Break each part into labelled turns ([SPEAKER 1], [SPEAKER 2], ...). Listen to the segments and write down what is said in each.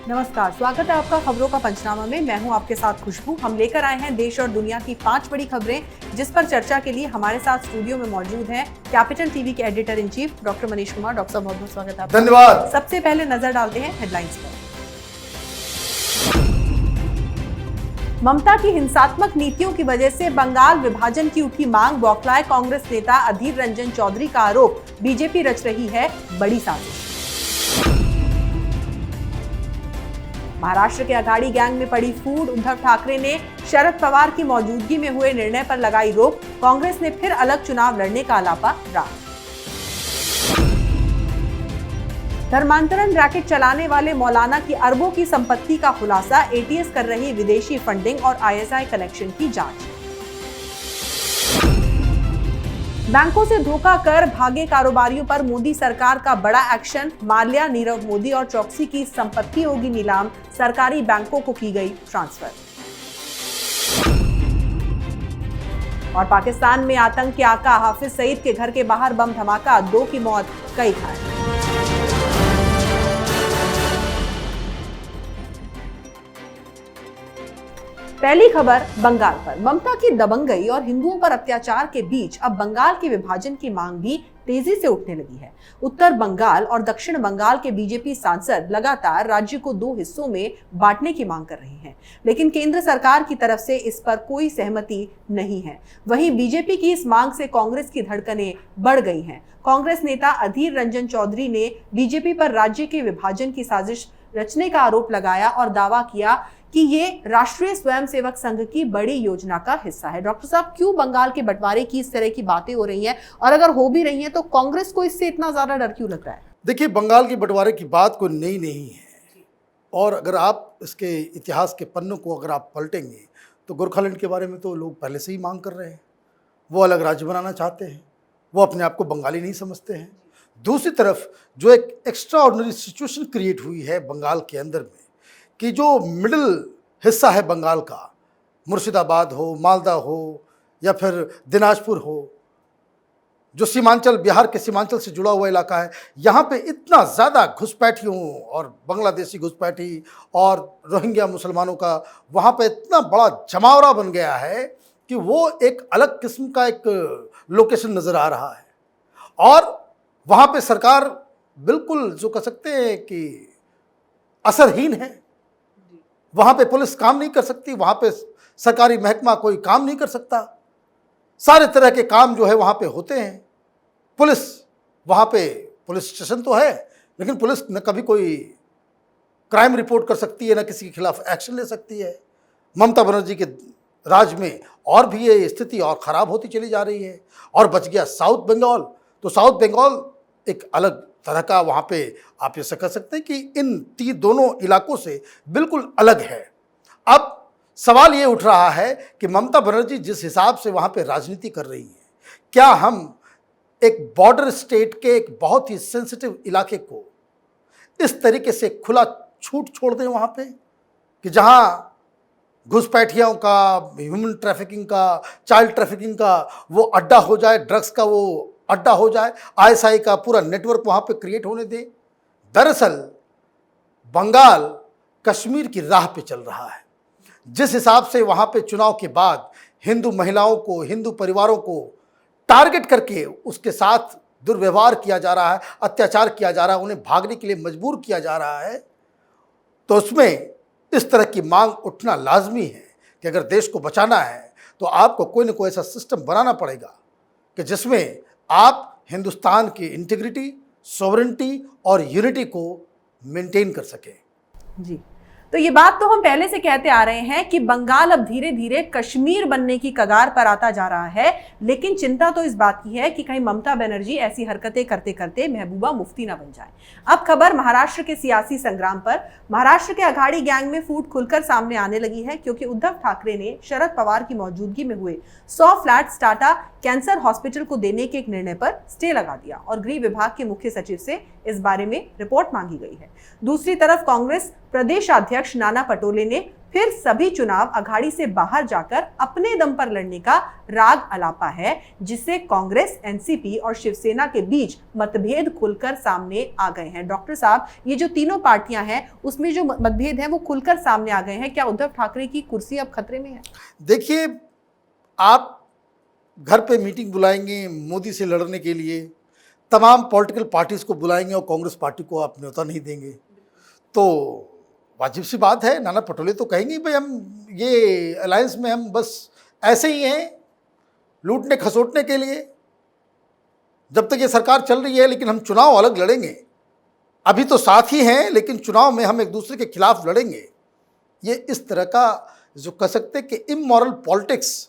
[SPEAKER 1] नमस्कार, स्वागत है आपका खबरों का पंचनामा में। मैं हूं आपके साथ खुशबू। हम लेकर आए हैं देश और दुनिया की 5 बड़ी खबरें, जिस पर चर्चा के लिए हमारे साथ स्टूडियो में मौजूद हैं कैपिटल टीवी के editor in chief doctor Manish Kumar. Doctor साहब, बहुत बहुत स्वागत है आपका।
[SPEAKER 2] धन्यवाद।
[SPEAKER 1] सबसे पहले नजर डालते हैं हेडलाइंस पर। ममता की हिंसात्मक नीतियों की वजह से बंगाल विभाजन की उठी मांग, बौखलाए कांग्रेस नेता अधीर रंजन चौधरी का आरोप, बीजेपी रच रही है बड़ी साजिश। महाराष्ट्र के अघाड़ी गैंग में पड़ी फूट, उद्धव ठाकरे ने शरद पवार की मौजूदगी में हुए निर्णय पर लगाई रोक, कांग्रेस ने फिर अलग चुनाव लड़ने का अलापा राह। धर्मांतरण रैकेट चलाने वाले मौलाना की अरबों की संपत्ति का खुलासा, एटीएस कर रही विदेशी फंडिंग और आईएसआई कनेक्शन की जांच। बैंकों से धोखा कर भागे कारोबारियों पर मोदी सरकार का बड़ा एक्शन, माल्या, नीरव मोदी और चौकसी की संपत्ति होगी नीलाम, सरकारी बैंकों को की गई ट्रांसफर। और पाकिस्तान में आतंक के आका हाफिज सईद के घर के बाहर बम धमाका, 2 की मौत, कई घायल। पहली खबर बंगाल पर। ममता की दबंगई और हिंदुओं पर अत्याचार के बीच अब बंगाल के विभाजन की मांग भी तेजी से उठने लगी है। उत्तर बंगाल और दक्षिण बंगाल के बीजेपी सांसद लगातार राज्य को 2 हिस्सों में बांटने की मांग कर रहे हैं, लेकिन केंद्र सरकार की तरफ से इस पर कोई सहमति नहीं है। वहीं बीजेपी की इस मांग से कांग्रेस की धड़कनें बढ़ गई हैं। कांग्रेस नेता अधीर रंजन चौधरी ने बीजेपी पर राज्य के विभाजन की साजिश रचने का आरोप लगाया और दावा किया कि ये राष्ट्रीय स्वयंसेवक संघ की बड़ी योजना का हिस्सा है। डॉक्टर साहब, क्यों बंगाल के बंटवारे की इस तरह की बातें हो रही हैं, और अगर हो भी रही हैं तो कांग्रेस को इससे इतना ज्यादा डर क्यों लग रहा है?
[SPEAKER 2] देखिए, बंगाल के बंटवारे की बात कोई नई नहीं है, और अगर आप इसके इतिहास के पन्नों को अगर आप पलटेंगे तो गोरखालैंड के बारे में तो लोग पहले से ही मांग कर रहे हैं। वो अलग राज्य बनाना चाहते हैं, वो अपने आप को बंगाली नहीं समझते हैं। दूसरी तरफ जो एक एक्स्ट्रा ऑर्डिनरी सिचुएशन क्रिएट हुई है बंगाल के अंदर में, कि जो मिडिल हिस्सा है बंगाल का, मुर्शिदाबाद हो, मालदा हो या फिर दिनाजपुर हो, जो सीमांचल, बिहार के सीमांचल से जुड़ा हुआ इलाका है, यहाँ पे इतना ज़्यादा घुसपैठियों और बांग्लादेशी घुसपैठी और रोहिंग्या मुसलमानों का वहाँ पे इतना बड़ा जमावड़ा बन गया है कि वो एक अलग किस्म का एक लोकेशन नज़र आ रहा है। और वहाँ पे सरकार बिल्कुल जो कह सकते हैं कि असरहीन है। वहाँ पे पुलिस काम नहीं कर सकती, वहाँ पे सरकारी महकमा कोई काम नहीं कर सकता। सारे तरह के काम जो है वहाँ पे होते हैं। पुलिस, वहाँ पे पुलिस स्टेशन तो है, लेकिन पुलिस न कभी कोई क्राइम रिपोर्ट कर सकती है, न किसी के खिलाफ एक्शन ले सकती है। ममता बनर्जी के राज में और भी ये स्थिति और ख़राब होती चली जा रही है। और बच गया साउथ बंगाल, तो साउथ बंगाल एक अलग तरह का, वहाँ पे आप ये कह सकते हैं कि इन दोनों इलाकों से बिल्कुल अलग है। अब सवाल ये उठ रहा है कि ममता बनर्जी जिस हिसाब से वहाँ पे राजनीति कर रही है, क्या हम एक बॉर्डर स्टेट के एक बहुत ही सेंसिटिव इलाके को इस तरीके से खुला छूट छोड़ दें वहाँ पे, कि जहाँ घुसपैठियों का, ह्यूमन ट्रैफिकिंग का, चाइल्ड ट्रैफिकिंग का वो अड्डा हो जाए, ड्रग्स का वो अड्डा हो जाए, आईएसआई का पूरा नेटवर्क वहाँ पे क्रिएट होने दे। दरअसल बंगाल कश्मीर की राह पे चल रहा है। जिस हिसाब से वहाँ पे चुनाव के बाद हिंदू महिलाओं को, हिंदू परिवारों को टारगेट करके उसके साथ दुर्व्यवहार किया जा रहा है, अत्याचार किया जा रहा है, उन्हें भागने के लिए मजबूर किया जा रहा है, तो उसमें इस तरह की मांग उठना लाजमी है कि अगर देश को बचाना है तो आपको कोई ना कोई ऐसा सिस्टम बनाना पड़ेगा कि जिसमें आप हिंदुस्तान की इंटीग्रिटी, सॉवरेनिटी और यूनिटी को मेंटेन कर सकें।
[SPEAKER 1] जी, तो ये बात तो हम पहले से कहते आ रहे हैं कि बंगाल अब धीरे धीरे कश्मीर बनने की कगार पर आता जा रहा है, लेकिन चिंता तो इस बात की है कि कहीं ममता बनर्जी ऐसी हरकतें करते करते महबूबा मुफ्ती ना बन जाए। अब खबर महाराष्ट्र के सियासी संग्राम पर। महाराष्ट्र के अघाड़ी गैंग में फूट खुलकर सामने आने लगी है, क्योंकि उद्धव ठाकरे ने शरद पवार की मौजूदगी में हुए 100 फ्लैट्स टाटा कैंसर हॉस्पिटल को देने के एक निर्णय पर स्टे लगा दिया और गृह विभाग के मुख्य सचिव से इस बारे में रिपोर्ट मांगी गई है। दूसरी तरफ कांग्रेस प्रदेश अध्यक्ष नाना पटोले ने फिर सभी चुनाव अघाड़ी से बाहर जाकर अपने दम पर लड़ने का राग अलापा है, जिससे कांग्रेस, एनसीपी और शिवसेना के बीच मतभेद खुलकर सामने आ गए हैं। डॉक्टर साहब, ये जो तीनों पार्टियां हैं उसमें जो मतभेद हैं वो खुलकर सामने आ गए हैं। क्या उद्धव ठाकरे की कुर्सी अब खतरे में है?
[SPEAKER 2] देखिए, आप घर पे मीटिंग बुलाएंगे मोदी से लड़ने के लिए, तमाम पॉलिटिकल पार्टीज को बुलाएंगे और कांग्रेस पार्टी को आप न्योता नहीं देंगे, तो वाजिब सी बात है, नाना पटोले तो कहेंगे भाई हम ये अलायंस में हम बस ऐसे ही हैं, लूटने खसोटने के लिए, जब तक ये सरकार चल रही है, लेकिन हम चुनाव अलग लड़ेंगे। अभी तो साथ ही हैं, लेकिन चुनाव में हम एक दूसरे के खिलाफ लड़ेंगे। ये इस तरह का जो कह सकते हैं कि इमोरल पॉलिटिक्स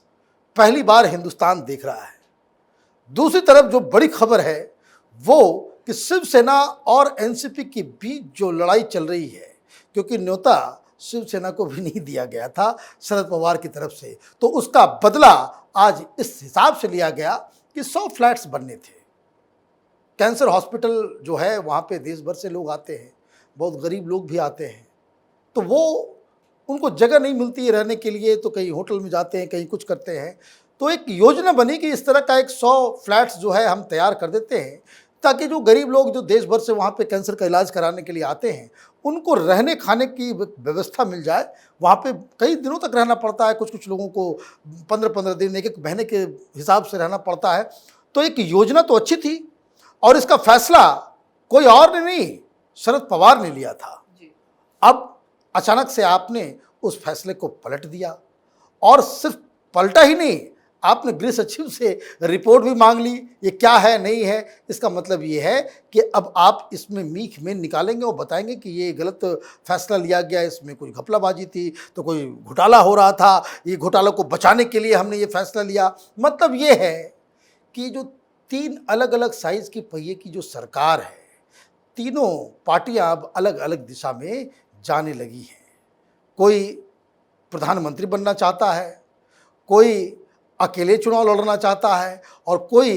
[SPEAKER 2] पहली बार हिंदुस्तान देख रहा है। दूसरी तरफ जो बड़ी खबर है वो कि शिवसेना और एनसीपी के बीच जो लड़ाई चल रही है, क्योंकि न्योता शिवसेना को भी नहीं दिया गया था शरद पवार की तरफ से, तो उसका बदला आज इस हिसाब से लिया गया कि 100 फ्लैट्स बनने थे। कैंसर हॉस्पिटल जो है वहाँ पे देश भर से लोग आते हैं, बहुत गरीब लोग भी आते हैं, तो वो उनको जगह नहीं मिलती है रहने के लिए, तो कहीं होटल में जाते हैं, कहीं कुछ करते हैं। तो एक योजना बनी कि इस तरह का एक 100 फ्लैट्स जो है हम तैयार कर देते हैं, ताकि जो गरीब लोग जो देश भर से वहाँ पे कैंसर का इलाज कराने के लिए आते हैं, उनको रहने खाने की व्यवस्था मिल जाए। वहाँ पे कई दिनों तक रहना पड़ता है, कुछ कुछ लोगों को 15-15 दिन, एक एक महीने के हिसाब से रहना पड़ता है। तो एक योजना तो अच्छी थी, और इसका फैसला कोई और ने नहीं, शरद पवार ने लिया था। अब अचानक से आपने उस फैसले को पलट दिया, और सिर्फ पलटा ही नहीं, आपने गृह सचिव से रिपोर्ट भी मांग ली। ये क्या है, नहीं है, इसका मतलब ये है कि अब आप इसमें मीख में निकालेंगे और बताएंगे कि ये गलत फैसला लिया गया, इसमें कोई घपलाबाजी थी, तो कोई घोटाला हो रहा था, ये घोटाला को बचाने के लिए हमने ये फैसला लिया। मतलब ये है कि जो 3 अलग अलग साइज की पहिए की जो सरकार है, तीनों पार्टियां अब अलग अलग दिशा में जाने लगी हैं। कोई प्रधानमंत्री बनना चाहता है, कोई अकेले चुनाव लड़ना चाहता है, और कोई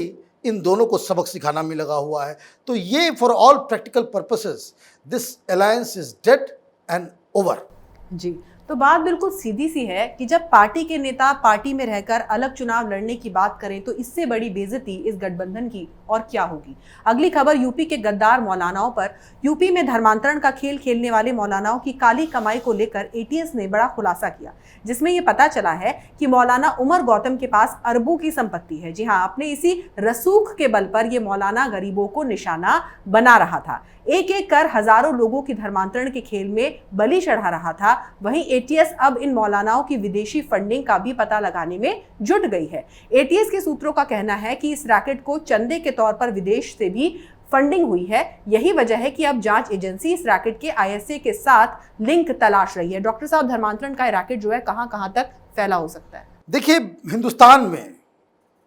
[SPEAKER 2] इन दोनों को सबक सिखाना में लगा हुआ है। तो ये for all practical purposes this alliance is dead and over.
[SPEAKER 1] जी, तो बात बिल्कुल सीधी सी है कि जब पार्टी के नेता पार्टी में रहकर अलग चुनाव लड़ने की बात करें तो इससे बड़ी बेइज्जती इस गठबंधन की और क्या होगी। अगली खबर यूपी के गद्दार मौलानाओं पर। यूपी में धर्मांतरण का खेल खेलने वाले मौलानाओं की काली कमाई को लेकर एटीएस ने बड़ा खुलासा किया, जिसमें यह पता चला है कि मौलाना उमर गौतम के पास अरबों की संपत्ति है। जी हाँ, अपने इसी रसूख के बल पर यह मौलाना गरीबों को निशाना बना रहा था, एक एक कर हजारों लोगों की धर्मांतरण के खेल में बलि चढ़ा रहा था। वहीं एटीएस अब इन मौलानाओं की विदेशी फंडिंग का भी पता लगाने में जुट गई है। एटीएस के सूत्रों का कहना है कि इस रैकेट को चंदे के तौर पर विदेश से भी फंडिंग हुई है। यही वजह है कि अब जांच एजेंसी इस रैकेट के आईएसए के साथ लिंक तलाश रही है। डॉक्टर साहब, धर्मांतरण का रैकेट जो है कहां तक फैला हो सकता है?
[SPEAKER 2] देखिए, हिंदुस्तान में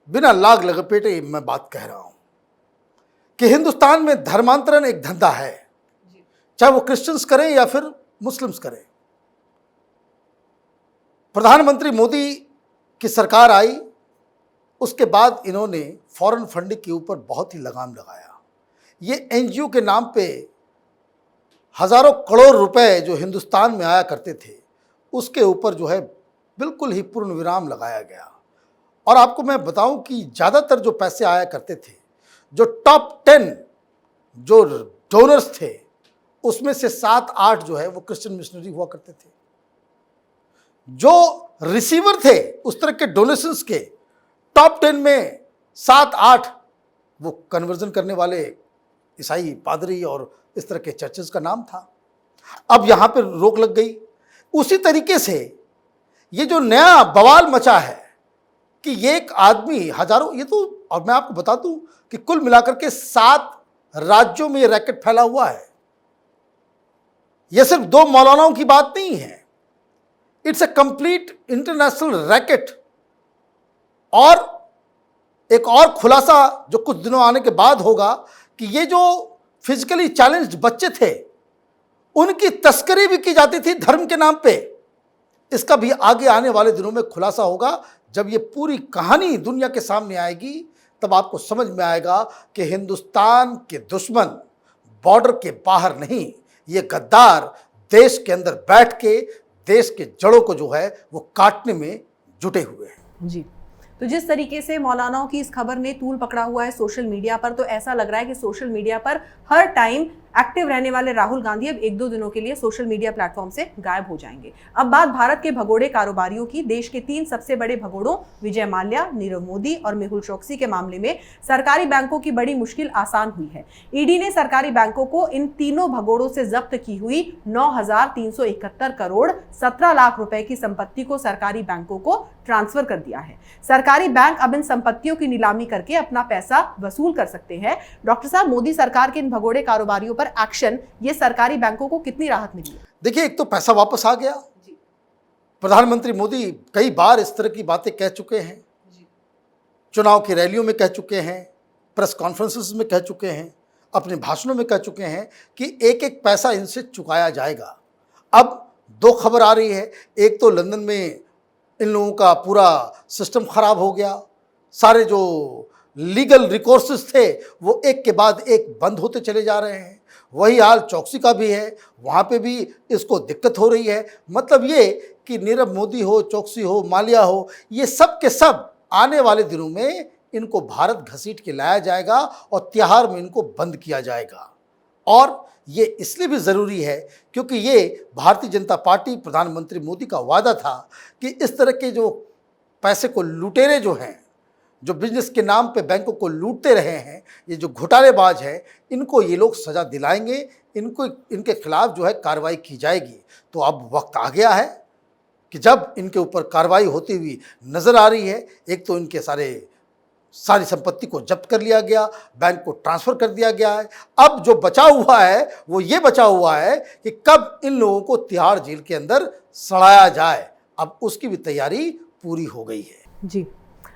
[SPEAKER 2] बिना लाग लपेटे मैं बात कह रहा हूं कि हिंदुस्तान में धर्मांतरण एक धंधा है, चाहे वो क्रिश्चियंस करें या फिर मुस्लिम्स करें। प्रधानमंत्री मोदी की सरकार आई, उसके बाद इन्होंने फॉरेन फंडिंग के ऊपर बहुत ही लगाम लगाया। ये एनजीओ के नाम पे हजारों करोड़ रुपए जो हिंदुस्तान में आया करते थे, उसके ऊपर जो है बिल्कुल ही पूर्ण विराम लगाया गया। और आपको मैं बताऊं कि ज़्यादातर जो पैसे आया करते थे, जो टॉप 10 जो डोनर्स थे, उसमें से 7-8 जो है वो क्रिश्चियन मिशनरी हुआ करते थे। जो रिसीवर थे उस तरह के डोनेशंस के, टॉप 10 में 7-8 वो कन्वर्जन करने वाले ईसाई पादरी और इस तरह के चर्चेस का नाम था। अब यहां पर रोक लग गई। उसी तरीके से ये जो नया बवाल मचा है कि ये एक आदमी हजारों, ये तो, और मैं आपको बता दूं कि कुल मिलाकर के 7 राज्यों में ये रैकेट फैला हुआ है। यह सिर्फ 2 मौलानाओं की बात नहीं है, it's a complete international racket. और एक और खुलासा जो कुछ दिनों आने के बाद होगा कि ये जो फिजिकली चैलेंज्ड बच्चे थे, उनकी तस्करी भी की जाती थी धर्म के नाम पे। इसका भी आगे आने वाले दिनों में खुलासा होगा। जब ये पूरी कहानी दुनिया के सामने आएगी, तब आपको समझ में आएगा कि हिंदुस्तान के दुश्मन बॉर्डर के बाहर नहीं, ये गद्दार देश के अंदर बैठ के देश के जड़ों को जो है वो काटने में जुटे हुए हैं।
[SPEAKER 1] जी, तो जिस तरीके से मौलानाओं की इस खबर ने तूल पकड़ा हुआ है सोशल मीडिया पर, तो ऐसा लग रहा है कि सोशल मीडिया पर हर टाइम एक्टिव रहने वाले राहुल गांधी अब 1-2 दिनों के लिए सोशल मीडिया प्लेटफॉर्म से गायब हो जाएंगे। अब बात भारत के भगोड़े कारोबारियों की। देश के 3 सबसे बड़े भगोड़ों विजय माल्या, नीरव मोदी और मेहुल चोकसी के मामले में सरकारी बैंकों की बड़ी मुश्किल आसान हुई है। ईडी ने सरकारी बैंकों को इन तीनों भगोड़ों से जब्त की हुई 9,371 करोड़ 17 लाख रुपए की संपत्ति को सरकारी बैंकों को ट्रांसफर कर दिया है। सरकारी बैंक अब इन संपत्तियों की नीलामी करके अपना पैसा वसूल कर सकते हैं। डॉक्टर साहब, मोदी सरकार के इन भगोड़े कारोबारियों पर एक्शन, ये सरकारी बैंकों को कितनी राहत मिली है?
[SPEAKER 2] देखिए, एक तो पैसा वापस आ गया। प्रधानमंत्री मोदी कई बार इस तरह की बातें कह चुके हैं, चुनाव की रैलियों में कह चुके हैं, प्रेस कॉन्फ्रेंसेस में कह चुके हैं, अपने भाषणों में कह चुके हैं कि एक एक पैसा इनसे चुकाया जाएगा। अब 2 खबर आ रही है। एक तो लंदन में इन लोगों का पूरा सिस्टम खराब हो गया, सारे जो लीगल रिकोर्सेस थे वो एक के बाद एक बंद होते चले जा रहे हैं। वही हाल चौकसी का भी है, वहाँ पे भी इसको दिक्कत हो रही है। मतलब ये कि नीरव मोदी हो, चौकसी हो, माल्या हो, ये सब के सब आने वाले दिनों में इनको भारत घसीट के लाया जाएगा और तिहाड़ में इनको बंद किया जाएगा। और ये इसलिए भी ज़रूरी है क्योंकि ये भारतीय जनता पार्टी, प्रधानमंत्री मोदी का वादा था कि इस तरह के जो पैसे को लुटेरे जो हैं, जो बिजनेस के नाम पे बैंकों को लूटते रहे हैं, ये जो घोटालेबाज हैं, इनको ये लोग सज़ा दिलाएंगे, इनको इनके खिलाफ जो है कार्रवाई की जाएगी। तो अब वक्त आ गया है कि जब इनके ऊपर कार्रवाई होती हुई नज़र आ रही है। एक तो इनके सारी संपत्ति को जब्त कर लिया गया, बैंक को ट्रांसफ़र कर दिया गया है। अब जो बचा हुआ है वो ये बचा हुआ है कि कब इन लोगों को तिहाड़ जेल के अंदर सड़ाया जाए। अब उसकी भी तैयारी पूरी हो गई है।
[SPEAKER 1] जी,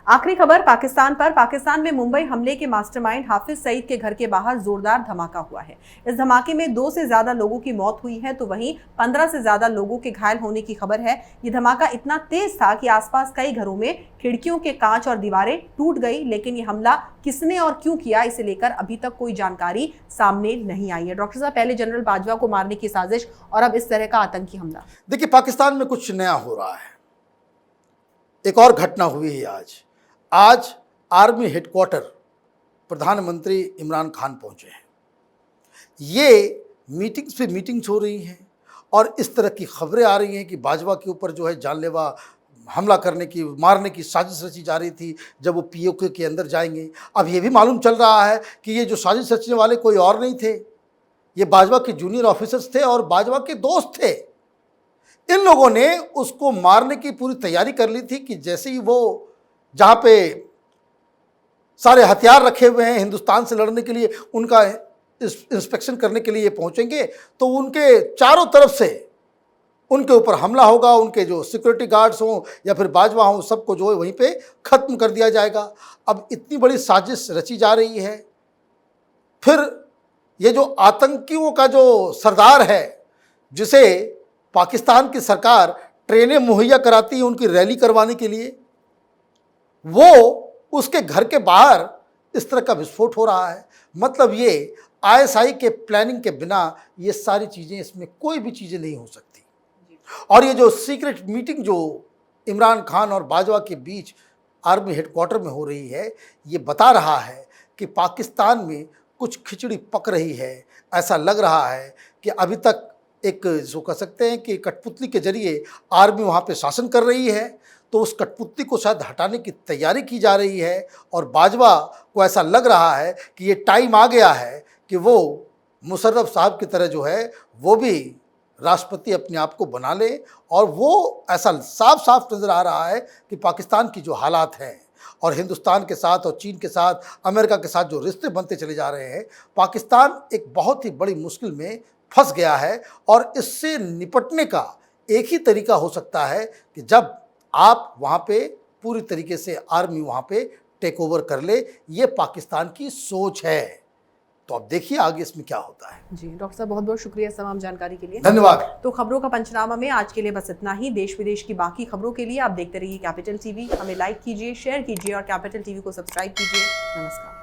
[SPEAKER 1] आखिरी खबर पाकिस्तान पर। पाकिस्तान में मुंबई हमले के मास्टरमाइंड हाफिज सईद के घर के बाहर जोरदार धमाका हुआ है। इस धमाके में 2 से ज्यादा लोगों की मौत हुई है, तो वहीं 15 से ज्यादा लोगों के घायल होने की खबर है। ये धमाका इतना तेज था कि आसपास कई घरों में खिड़कियों के कांच और दीवारें टूट गई, लेकिन ये हमला किसने और क्यों किया, इसे लेकर अभी तक कोई जानकारी सामने नहीं आई है। डॉक्टर साहब, पहले जनरल बाजवा को मारने की साजिश और अब इस तरह का आतंकी हमला।
[SPEAKER 2] देखिए, पाकिस्तान में कुछ नया हो रहा है। एक और घटना हुई है आज आर्मी हेडक्वार्टर प्रधानमंत्री इमरान खान पहुंचे हैं। ये मीटिंग्स पे मीटिंग्स हो रही हैं और इस तरह की खबरें आ रही हैं कि बाजवा के ऊपर जो है जानलेवा हमला करने की, मारने की साजिश रची जा रही थी जब वो पीओके के अंदर जाएंगे। अब ये भी मालूम चल रहा है कि ये जो साजिश रचने वाले कोई और नहीं थे, ये बाजवा के जूनियर ऑफिसर्स थे और बाजवा के दोस्त थे। इन लोगों ने उसको मारने की पूरी तैयारी कर ली थी कि जैसे ही वो जहाँ पे सारे हथियार रखे हुए हैं हिंदुस्तान से लड़ने के लिए, उनका इंस्पेक्शन करने के लिए पहुँचेंगे, तो उनके चारों तरफ से उनके ऊपर हमला होगा। उनके जो सिक्योरिटी गार्ड्स हों या फिर बाजवा हों, सबको जो है वहीं पे ख़त्म कर दिया जाएगा। अब इतनी बड़ी साजिश रची जा रही है। फिर ये जो आतंकियों का जो सरदार है, जिसे पाकिस्तान की सरकार ट्रेनें मुहैया कराती है उनकी रैली करवाने के लिए, वो उसके घर के बाहर इस तरह का विस्फोट हो रहा है। मतलब ये आईएसआई के प्लानिंग के बिना ये सारी चीज़ें, इसमें कोई भी चीज़ें नहीं हो सकती। और ये जो सीक्रेट मीटिंग जो इमरान खान और बाजवा के बीच आर्मी हेडक्वार्टर में हो रही है, ये बता रहा है कि पाकिस्तान में कुछ खिचड़ी पक रही है। ऐसा लग रहा है कि अभी तक एक जो कह सकते हैं कि कठपुतली के जरिए आर्मी वहाँ पे शासन कर रही है, तो उस कठपुतली को शायद हटाने की तैयारी की जा रही है। और बाजवा को ऐसा लग रहा है कि ये टाइम आ गया है कि वो मुशर्रफ साहब की तरह जो है वो भी राष्ट्रपति अपने आप को बना ले। और वो ऐसा साफ साफ नज़र आ रहा है कि पाकिस्तान की जो हालात हैं और हिंदुस्तान के साथ और चीन के साथ, अमेरिका के साथ जो रिश्ते बनते चले जा रहे हैं, पाकिस्तान एक बहुत ही बड़ी मुश्किल में फंस गया है। और इससे निपटने का एक ही तरीका हो सकता है कि जब आप वहाँ पे पूरी तरीके से आर्मी वहाँ पे टेक ओवर कर ले। ये पाकिस्तान की सोच है। तो अब देखिए आगे इसमें क्या होता है।
[SPEAKER 1] जी डॉक्टर साहब, बहुत बहुत शुक्रिया तमाम जानकारी के लिए।
[SPEAKER 2] धन्यवाद।
[SPEAKER 1] तो खबरों का पंचनामा में आज के लिए बस इतना ही। देश विदेश की बाकी खबरों के लिए आप देखते रहिए कैपिटल टीवी। हमें लाइक कीजिए, शेयर कीजिए और कैपिटल टीवी को सब्सक्राइब कीजिए। नमस्कार।